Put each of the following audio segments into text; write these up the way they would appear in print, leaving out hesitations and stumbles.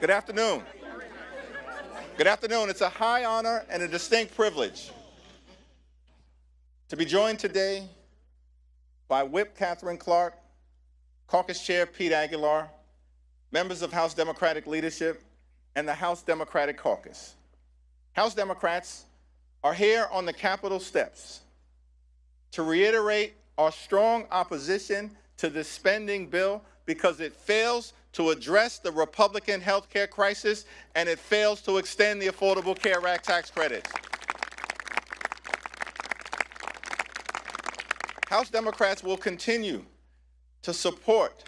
Good afternoon. Good afternoon. It's a high honor and a distinct privilege to be joined today by Whip Catherine Clark, Caucus Chair Pete Aguilar, members of House Democratic leadership, and the House Democratic Caucus. House Democrats are here on the Capitol steps to reiterate our strong opposition to this spending bill because it fails to address the Republican health care crisis and it fails to extend the Affordable Care Act tax credits. House Democrats will continue to support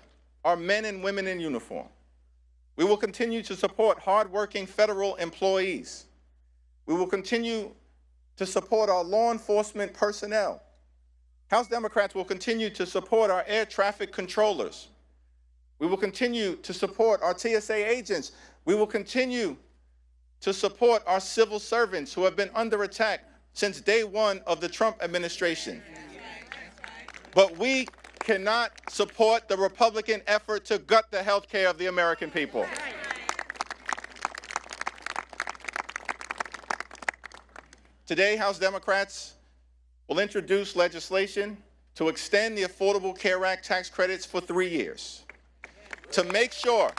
our men and women in uniform. We will continue to support hardworking federal employees. We will continue to support our law enforcement personnel. House Democrats will continue to support our air traffic controllers. We will continue to support our TSA agents. We will continue to support our civil servants who have been under attack since day one of the Trump administration. But we cannot support the Republican effort to gut the health care of the American people. Today, House Democrats will introduce legislation to extend the Affordable Care Act tax credits for 3 years, to make sure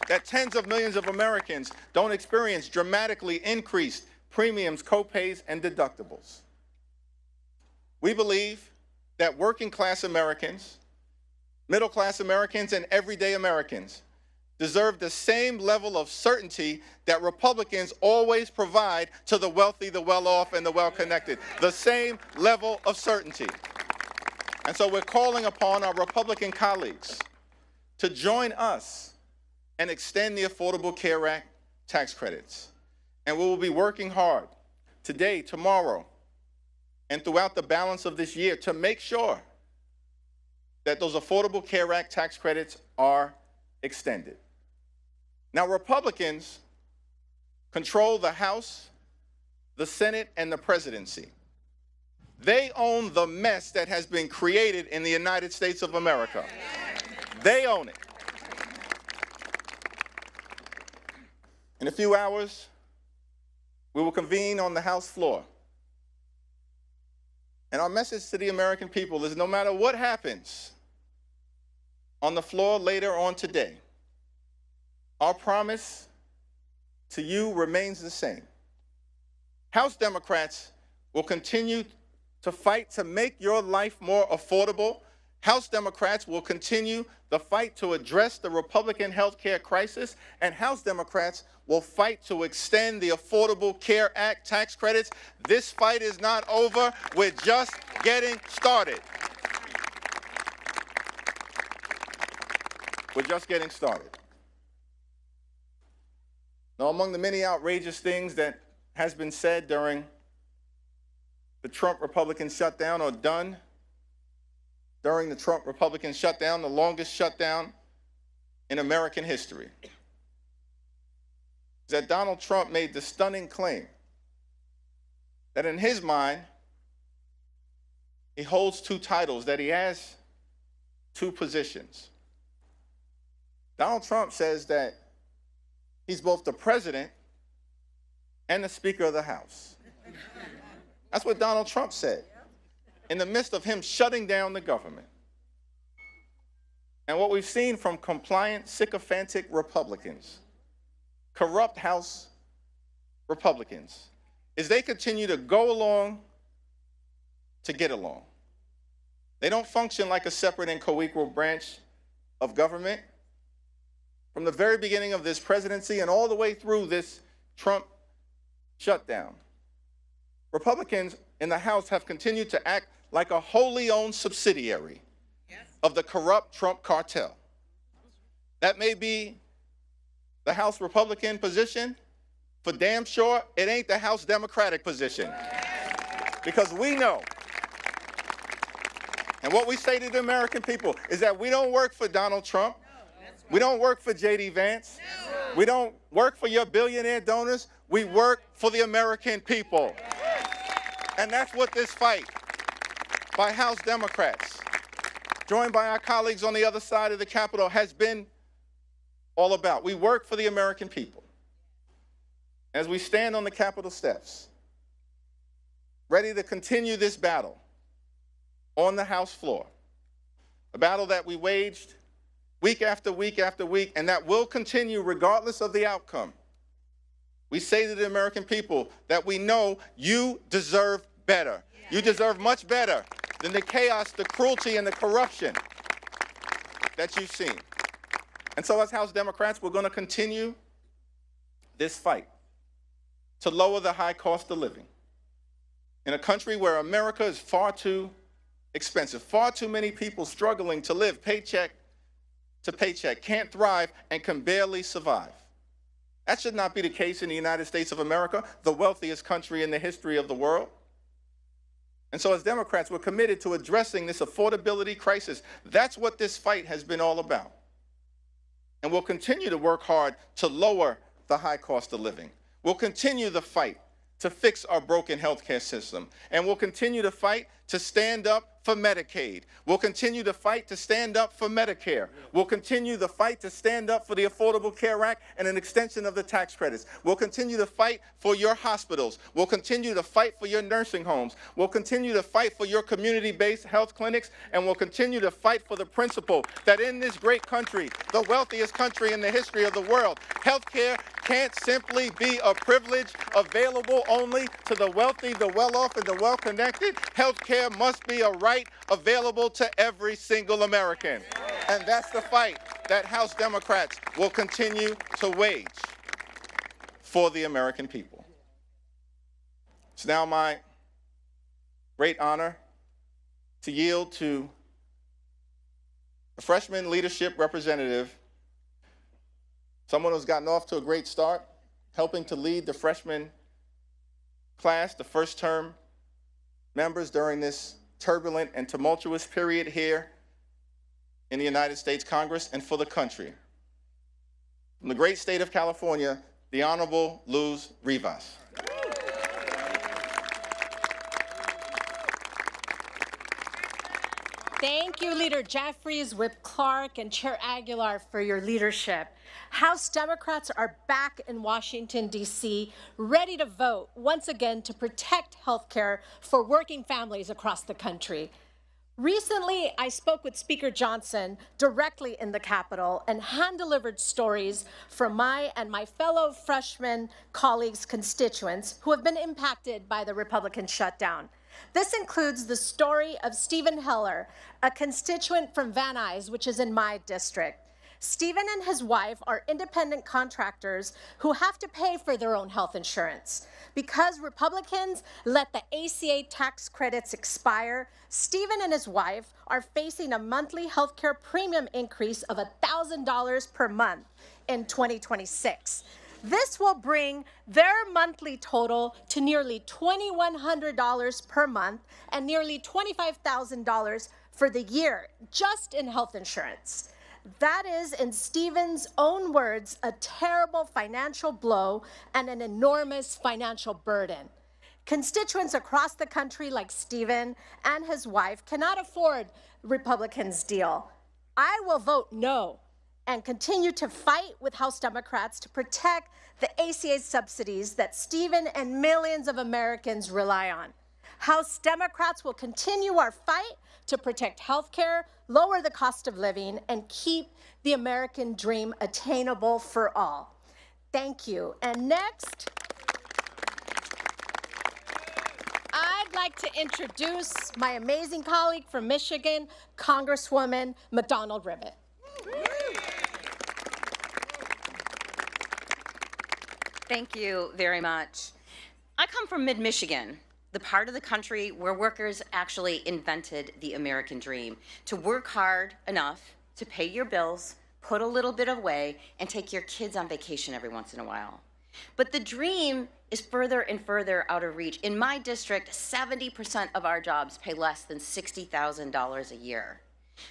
that tens of millions of Americans don't experience dramatically increased premiums, co-pays, and deductibles. We believe that working class Americans, middle class Americans, and everyday Americans deserve the same level of certainty that Republicans always provide to the wealthy, the well-off, and the well-connected. The same level of certainty. And so we're calling upon our Republican colleagues to join us and extend the Affordable Care Act tax credits. And we will be working hard today, tomorrow, and throughout the balance of this year to make sure that those Affordable Care Act tax credits are extended. Now, Republicans control the House, the Senate, and the presidency. They own the mess that has been created in the United States of America. They own it. In a few hours, we will convene on the House floor. And our message to the American people is no matter what happens on the floor later on today, our promise to you remains the same. House Democrats will continue to fight to make your life more affordable. House Democrats will continue the fight to address the Republican health care crisis, and House Democrats will fight to extend the Affordable Care Act tax credits. This fight is not over. We're just getting started. We're just getting started. Now, among the many outrageous things that has been said during the Trump Republican shutdown or done during the Trump Republican shutdown, the longest shutdown in American history, is that Donald Trump made the stunning claim that in his mind, he holds two titles, that he has two positions. Donald Trump says that he's both the president and the Speaker of the House. That's what Donald Trump said in the midst of him shutting down the government. And what we've seen from compliant, sycophantic Republicans, corrupt House Republicans, is they continue to go along to get along. They don't function like a separate and co-equal branch of government. From the very beginning of this presidency and all the way through this Trump shutdown, Republicans in the House have continued to act like a wholly owned subsidiary of the corrupt Trump cartel. That may be the House Republican position. For damn sure, it ain't the House Democratic position. Because we know, and what we say to the American people is that we don't work for Donald Trump. We don't work for J.D. Vance. We don't work for your billionaire donors. We work for the American people. And that's what this fight by House Democrats, joined by our colleagues on the other side of the Capitol, has been all about. We work for the American people. As we stand on the Capitol steps, ready to continue this battle on the House floor, a battle that we waged week after week after week, and that will continue regardless of the outcome. We say to the American people that we know you deserve better. You deserve much better than the chaos, the cruelty, and the corruption that you've seen. And so as House Democrats, we're going to continue this fight to lower the high cost of living in a country where America is far too expensive, far too many people struggling to live paycheck to paycheck, can't thrive, and can barely survive. That should not be the case in the United States of America, the wealthiest country in the history of the world. And so as Democrats, we're committed to addressing this affordability crisis. That's what this fight has been all about. And we'll continue to work hard to lower the high cost of living. We'll continue the fight to fix our broken healthcare system. And we'll continue to fight to stand up for Medicaid. We'll continue to fight to stand up for Medicare. We'll continue the fight to stand up for the Affordable Care Act and an extension of the tax credits. We'll continue to fight for your hospitals. We'll continue to fight for your nursing homes. We'll continue to fight for your community-based health clinics. And we'll continue to fight for the principle that in this great country, the wealthiest country in the history of the world, healthcare can't simply be a privilege available only to the wealthy, the well-off, and the well-connected. Healthcare must be a right available to every single American. And that's the fight that House Democrats will continue to wage for the American people. It's now my great honor to yield to a freshman leadership representative, someone who's gotten off to a great start, helping to lead the freshman class, the first term members during this turbulent and tumultuous period here in the United States Congress and for the country. From the great state of California, the Honorable Luz Rivas. Thank you, Leader Jeffries, Whip Clark, and Chair Aguilar for your leadership. House Democrats are back in Washington, D.C., ready to vote once again to protect health care for working families across the country. Recently, I spoke with Speaker Johnson directly in the Capitol and hand-delivered stories from my and my fellow freshman colleagues' constituents who have been impacted by the Republican shutdown. This includes the story of Stephen Heller, a constituent from Van Nuys, which is in my district. Stephen and his wife are independent contractors who have to pay for their own health insurance. Because Republicans let the ACA tax credits expire, Stephen and his wife are facing a monthly health care premium increase of $1,000 per month in 2026. This will bring their monthly total to nearly $2,100 per month and nearly $25,000 for the year, just in health insurance. That is, in Stephen's own words, a terrible financial blow and an enormous financial burden. Constituents across the country like Stephen and his wife cannot afford Republicans' deal. I will vote no and continue to fight with House Democrats to protect the ACA subsidies that Stephen and millions of Americans rely on. House Democrats will continue our fight to protect health care, lower the cost of living, and keep the American dream attainable for all. Thank you. And next, I'd like to introduce my amazing colleague from Michigan, Congresswoman McDonald-Ribbit. Thank you very much. I come from mid-Michigan, the part of the country where workers actually invented the American dream, to work hard enough to pay your bills, put a little bit away, and take your kids on vacation every once in a while. But the dream is further and further out of reach. In my district, 70% of our jobs pay less than $60,000 a year.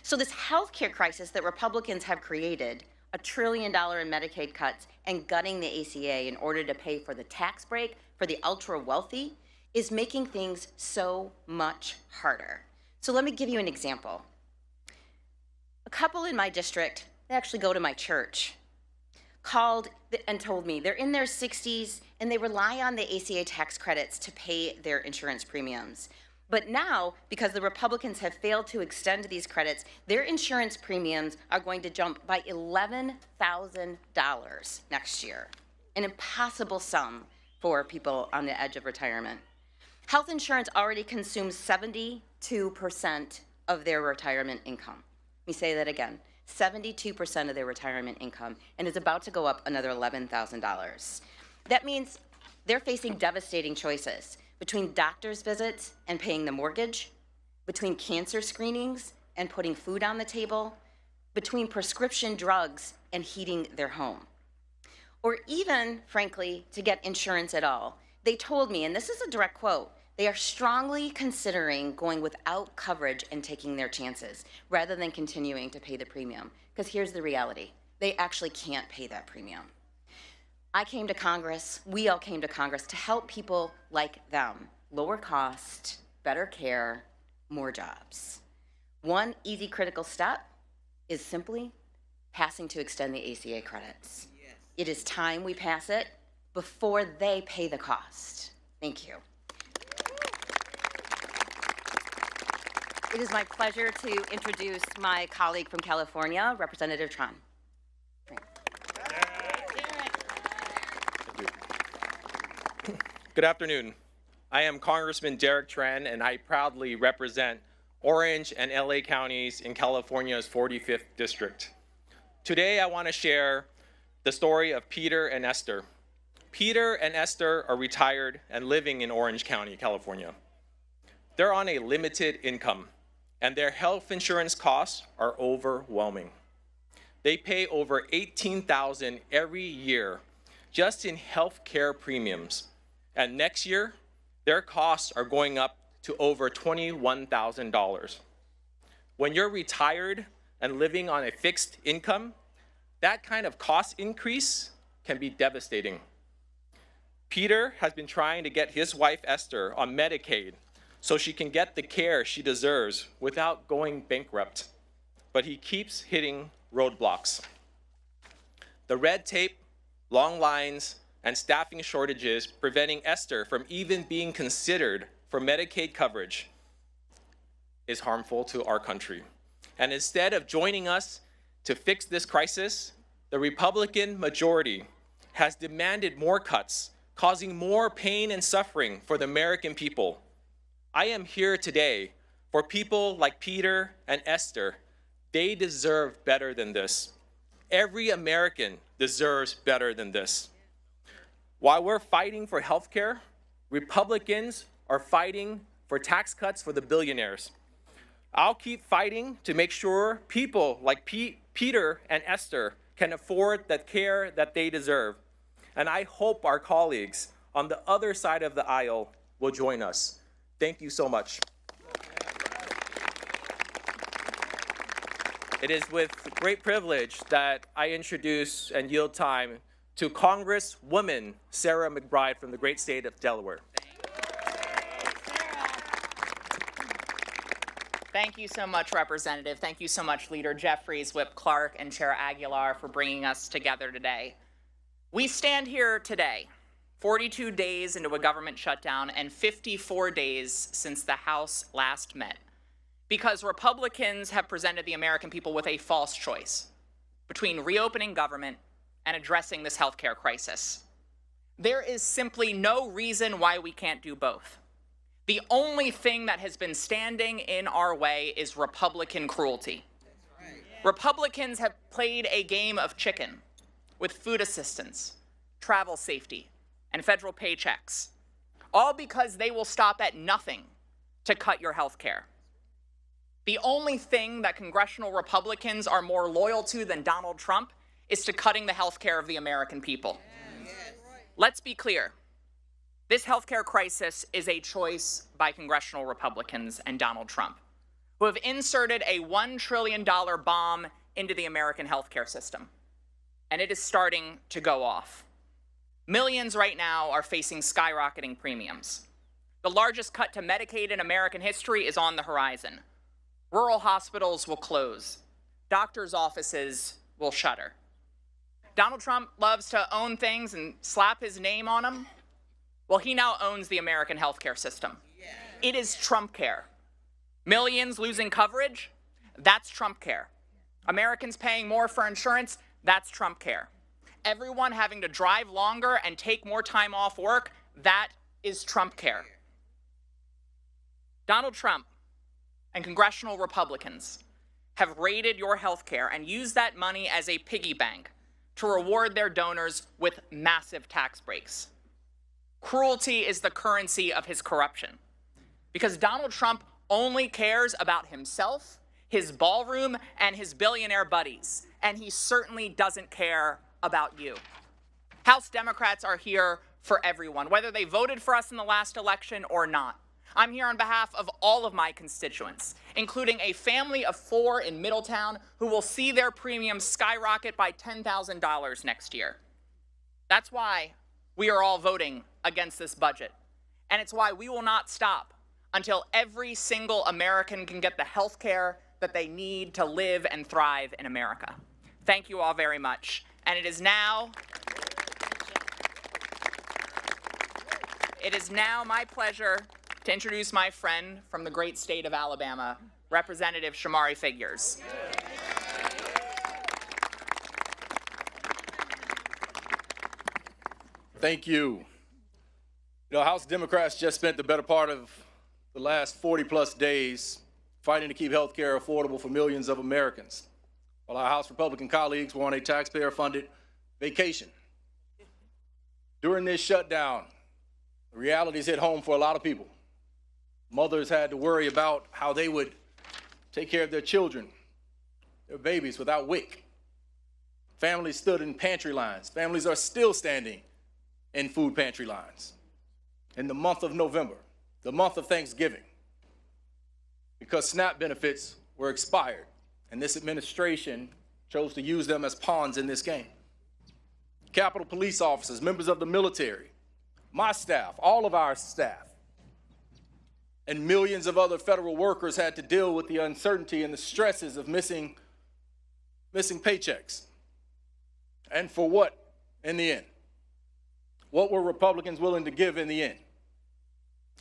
So this healthcare crisis that Republicans have created, $1 trillion in Medicaid cuts and gutting the ACA in order to pay for the tax break for the ultra wealthy, is making things so much harder. So let me give you an example. A couple in my district, they actually go to my church. called and told me they're in their 60s and they rely on the ACA tax credits to pay their insurance premiums. But now, because the Republicans have failed to extend these credits, their insurance premiums are going to jump by $11,000 next year. An impossible sum for people on the edge of retirement. Health insurance already consumes 72% of their retirement income. Let me say that again. 72% of their retirement income, and is about to go up another $11,000. That means they're facing devastating choices between doctor's visits and paying the mortgage, between cancer screenings and putting food on the table, between prescription drugs and heating their home, or even, frankly, to get insurance at all. They told me, and this is a direct quote, they are strongly considering going without coverage and taking their chances rather than continuing to pay the premium. Because here's the reality, they actually can't pay that premium. I came to Congress, we all came to Congress to help people like them. Lower cost, better care, more jobs. One easy critical step is simply passing to extend the ACA credits. Yes. It is time we pass it before they pay the cost. Thank you. It is my pleasure to introduce my colleague from California, Representative Tran. Good afternoon. I am Congressman Derek Tran, and I proudly represent Orange and LA counties in California's 45th district. Today, I want to share the story of Peter and Esther. Peter and Esther are retired and living in Orange County, California. They're on a limited income, and their health insurance costs are overwhelming. They pay over $18,000 every year just in health care premiums. And next year, their costs are going up to over $21,000. When you're retired and living on a fixed income, that kind of cost increase can be devastating. Peter has been trying to get his wife Esther on Medicaid so she can get the care she deserves without going bankrupt. But he keeps hitting roadblocks. The red tape, long lines, and staffing shortages preventing Esther from even being considered for Medicaid coverage is harmful to our country. And instead of joining us to fix this crisis, the Republican majority has demanded more cuts, causing more pain and suffering for the American people. I am here today for people like Peter and Esther. They deserve better than this. Every American deserves better than this. While we're fighting for health care, Republicans are fighting for tax cuts for the billionaires. I'll keep fighting to make sure people like Peter and Esther can afford the care that they deserve. And I hope our colleagues on the other side of the aisle will join us. Thank you so much. It is with great privilege that I introduce and yield time to Congresswoman Sarah McBride from the great state of Delaware. Thank you so much, Representative. Thank you so much, Leader Jeffries, Whip Clark, and Chair Aguilar for bringing us together today. We stand here today, 42 days into a government shutdown and 54 days since the House last met, because Republicans have presented the American people with a false choice between reopening government and addressing this healthcare crisis. There is simply no reason why we can't do both. The only thing that has been standing in our way is Republican cruelty. Right. Republicans have played a game of chicken with food assistance, travel safety, and federal paychecks, all because they will stop at nothing to cut your health care. The only thing that congressional Republicans are more loyal to than Donald Trump is to cutting the health care of the American people. Yes. Let's be clear. This healthcare crisis is a choice by congressional Republicans and Donald Trump, who have inserted a $1 trillion bomb into the American healthcare system, and it is starting to go off. Millions right now are facing skyrocketing premiums. The largest cut to Medicaid in American history is on the horizon. Rural hospitals will close. Doctors' offices will shutter. Donald Trump loves to own things and slap his name on them. Well, he now owns the American healthcare system. It is Trump care. Millions losing coverage, that's Trump care. Americans paying more for insurance, that's Trump care. Everyone having to drive longer and take more time off work, that is Trump care. Donald Trump and congressional Republicans have raided your health care and used that money as a piggy bank to reward their donors with massive tax breaks. Cruelty is the currency of his corruption, because Donald Trump only cares about himself, his ballroom, and his billionaire buddies, and he certainly doesn't care about you. House Democrats are here for everyone, whether they voted for us in the last election or not. I'm here on behalf of all of my constituents, including a family of 4 in Middletown who will see their premiums skyrocket by $10,000 next year. That's why we are all voting against this budget, and it's why we will not stop until every single American can get the health care that they need to live and thrive in America. Thank you all very much. And it is now my pleasure to introduce my friend from the great state of Alabama, Representative Shamari Figures. Thank you. You know, House Democrats just spent the better part of the last 40-plus days fighting to keep health care affordable for millions of Americans, while our House Republican colleagues were on a taxpayer-funded vacation. During this shutdown, the realities hit home for a lot of people. Mothers had to worry about how they would take care of their children, their babies without WIC. Families stood in pantry lines. Families are still standing in food pantry lines. In the month of November, the month of Thanksgiving, because SNAP benefits were expired, and this administration chose to use them as pawns in this game. Capitol Police officers, members of the military, my staff, all of our staff, and millions of other federal workers had to deal with the uncertainty and the stresses of missing paychecks. And for what in the end? What were Republicans willing to give in the end?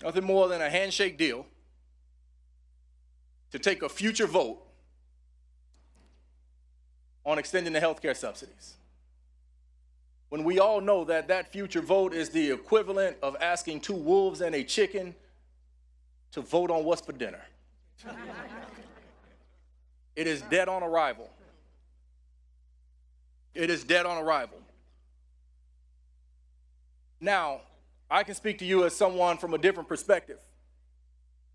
Nothing more than a handshake deal to take a future vote on extending the health care subsidies, when we all know that that future vote is the equivalent of asking 2 wolves and a chicken to vote on what's for dinner. It is dead on arrival. It is dead on arrival. Now, I can speak to you as someone from a different perspective.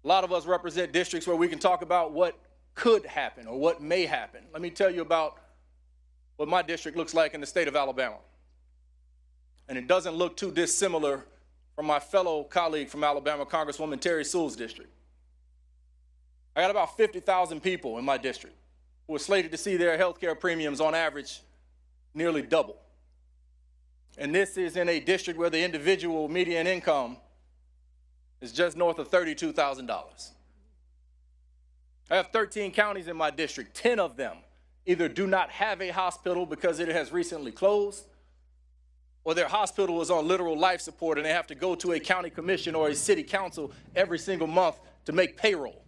A lot of us represent districts where we can talk about what could happen or what may happen. Let me tell you about what my district looks like in the state of Alabama. And it doesn't look too dissimilar from my fellow colleague from Alabama, Congresswoman Terry Sewell's district. I got about 50,000 people in my district who are slated to see their health care premiums on average nearly double. And this is in a district where the individual median income is just north of $32,000. I have 13 counties in my district. 10 of them either do not have a hospital because it has recently closed, or their hospital is on literal life support and they have to go to a county commission or a city council every single month to make payroll.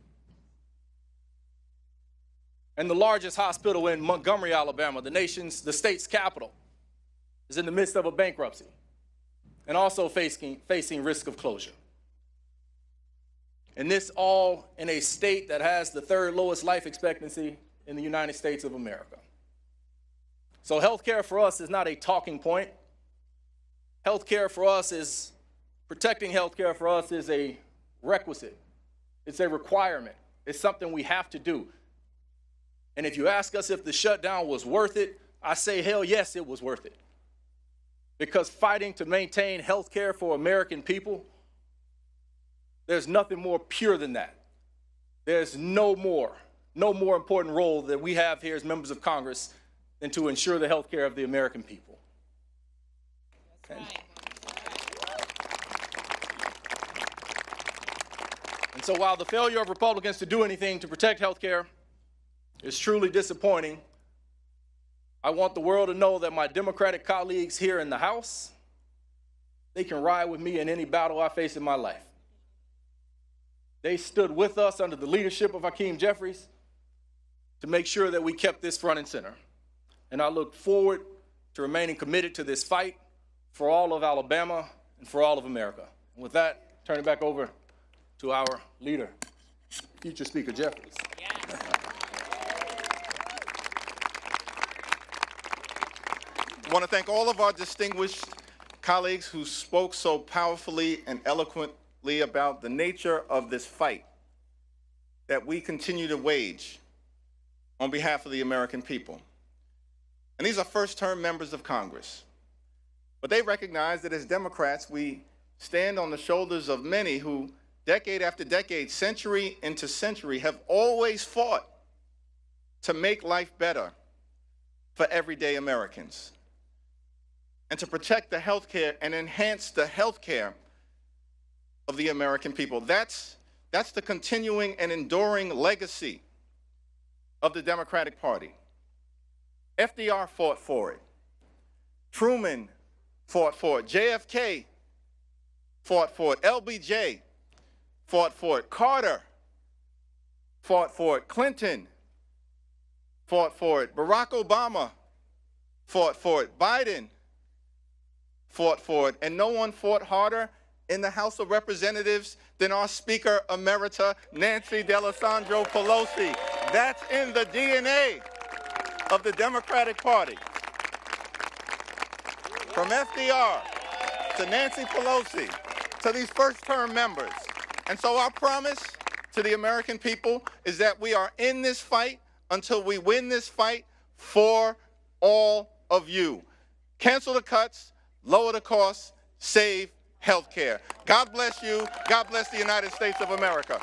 And the largest hospital in Montgomery, Alabama, the state's capital, is in the midst of a bankruptcy and also facing risk of closure. And this all in a state that has the 3rd lowest life expectancy in the United States of America. So healthcare for us is not a talking point. Healthcare for us is, protecting healthcare for us is a requisite. It's a requirement. It's something we have to do. And if you ask us if the shutdown was worth it, I say, hell yes, it was worth it. Because fighting to maintain health care for American people, there's nothing more pure than that. There's no more important role that we have here as members of Congress than to ensure the health care of the American people. Okay. And so while the failure of Republicans to do anything to protect health care is truly disappointing, I want the world to know that my Democratic colleagues here in the House, they can ride with me in any battle I face in my life. They stood with us under the leadership of Hakeem Jeffries to make sure that we kept this front and center. And I look forward to remaining committed to this fight for all of Alabama and for all of America. And with that, turn it back over to our leader, future Speaker Jeffries. I want to thank all of our distinguished colleagues who spoke so powerfully and eloquently about the nature of this fight that we continue to wage on behalf of the American people. And these are first-term members of Congress. But they recognize that as Democrats, we stand on the shoulders of many who, decade after decade, century into century, have always fought to make life better for everyday Americans and to protect the health care and enhance the health care of the American people. That's the continuing and enduring legacy of the Democratic Party. FDR fought for it. Truman fought for it. JFK fought for it. LBJ fought for it. Carter fought for it. Clinton fought for it. Barack Obama fought for it. Biden fought for it. And no one fought harder in the House of Representatives than our Speaker Emerita, Nancy D'Alessandro Pelosi. That's in the DNA of the Democratic Party. From FDR to Nancy Pelosi to these first-term members. And so our promise to the American people is that we are in this fight until we win this fight for all of you. Cancel the cuts, lower the costs, save health care. God bless you. God bless the United States of America.